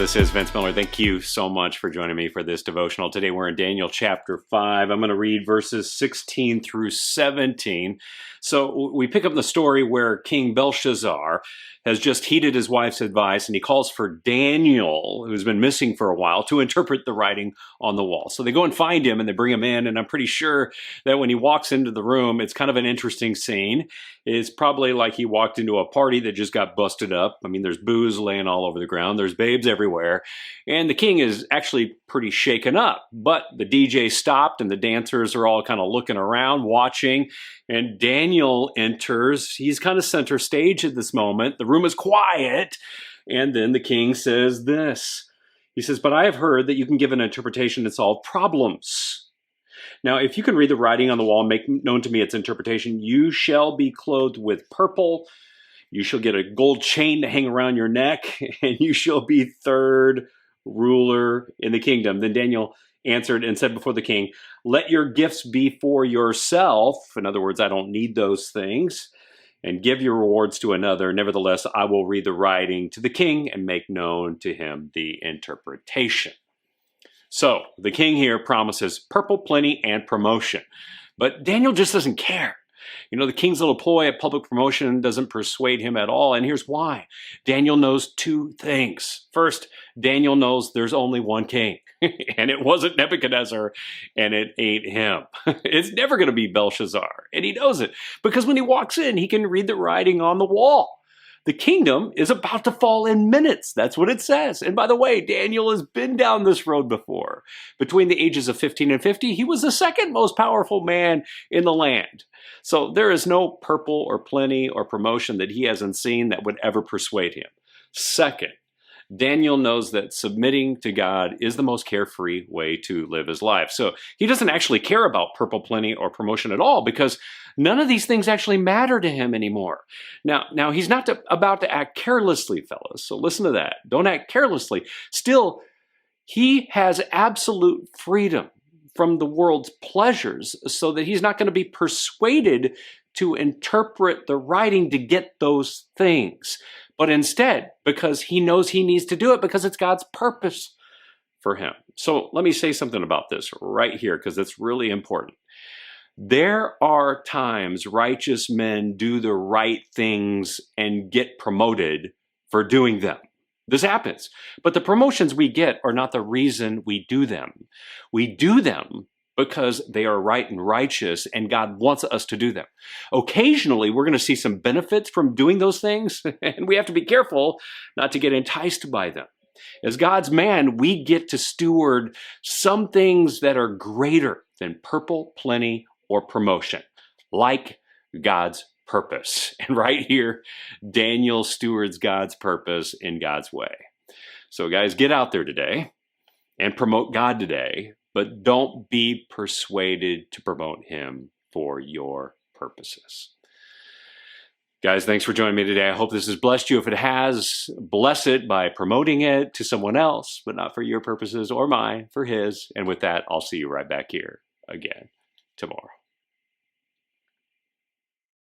This is Vince Miller. Thank you so much for joining me for this devotional. Today we're in Daniel chapter 5. I'm going to read verses 16 through 17. So we pick up the story where King Belshazzar has just heeded his wife's advice, and he calls for Daniel, who's been missing for a while, to interpret the writing on the wall. So they go and find him, and they bring him in, and I'm pretty sure that when he walks into the room, it's kind of an interesting scene. It's probably like he walked into a party that just got busted up. I mean, there's booze laying all over the ground. There's babes everywhere. And the king is actually pretty shaken up. But the DJ stopped, and the dancers are all kind of looking around, watching. And Daniel enters. He's kind of center stage at this moment. The room is quiet. And then the king says this. He says, "But I have heard that you can give an interpretation and solve problems. Now, if you can read the writing on the wall and make known to me its interpretation, you shall be clothed with purple. You shall get a gold chain to hang around your neck, and you shall be third ruler in the kingdom." Then Daniel answered and said before the king, "Let your gifts be for yourself." In other words, I don't need those things. "And give your rewards to another. Nevertheless, I will read the writing to the king and make known to him the interpretation." So the king here promises purple plenty and promotion. But Daniel just doesn't care. You know, the king's little ploy at public promotion doesn't persuade him at all. And here's why. Daniel knows two things. First, Daniel knows there's only one king. And it wasn't Nebuchadnezzar, and it ain't him. It's never going to be Belshazzar. And he knows it. Because when he walks in, he can read the writing on the wall. The kingdom is about to fall in minutes. That's what it says. And by the way, Daniel has been down this road before. Between the ages of 15 and 50, he was the second most powerful man in the land. So there is no purple or plenty or promotion that he hasn't seen that would ever persuade him. Second, Daniel knows that submitting to God is the most carefree way to live his life. So he doesn't actually care about purple plenty or promotion at all because none of these things actually matter to him anymore. Now he's not about to act carelessly, fellas. So listen to that. Don't act carelessly. Still, he has absolute freedom from the world's pleasures so that he's not going to be persuaded to interpret the writing to get those things. But instead, because he knows he needs to do it because it's God's purpose for him. So let me say something about this right here because it's really important. There are times righteous men do the right things and get promoted for doing them. This happens. But the promotions we get are not the reason we do them. We do them because they are right and righteous, and God wants us to do them. Occasionally, we're going to see some benefits from doing those things, and we have to be careful not to get enticed by them. As God's man, we get to steward some things that are greater than purple, plenty, or promotion, like God's purpose. And right here, Daniel stewards God's purpose in God's way. So guys, get out there today and promote God today, but don't be persuaded to promote him for your purposes. Guys, thanks for joining me today. I hope this has blessed you. If it has, bless it by promoting it to someone else, but not for your purposes or mine, for his. And with that, I'll see you right back here again tomorrow.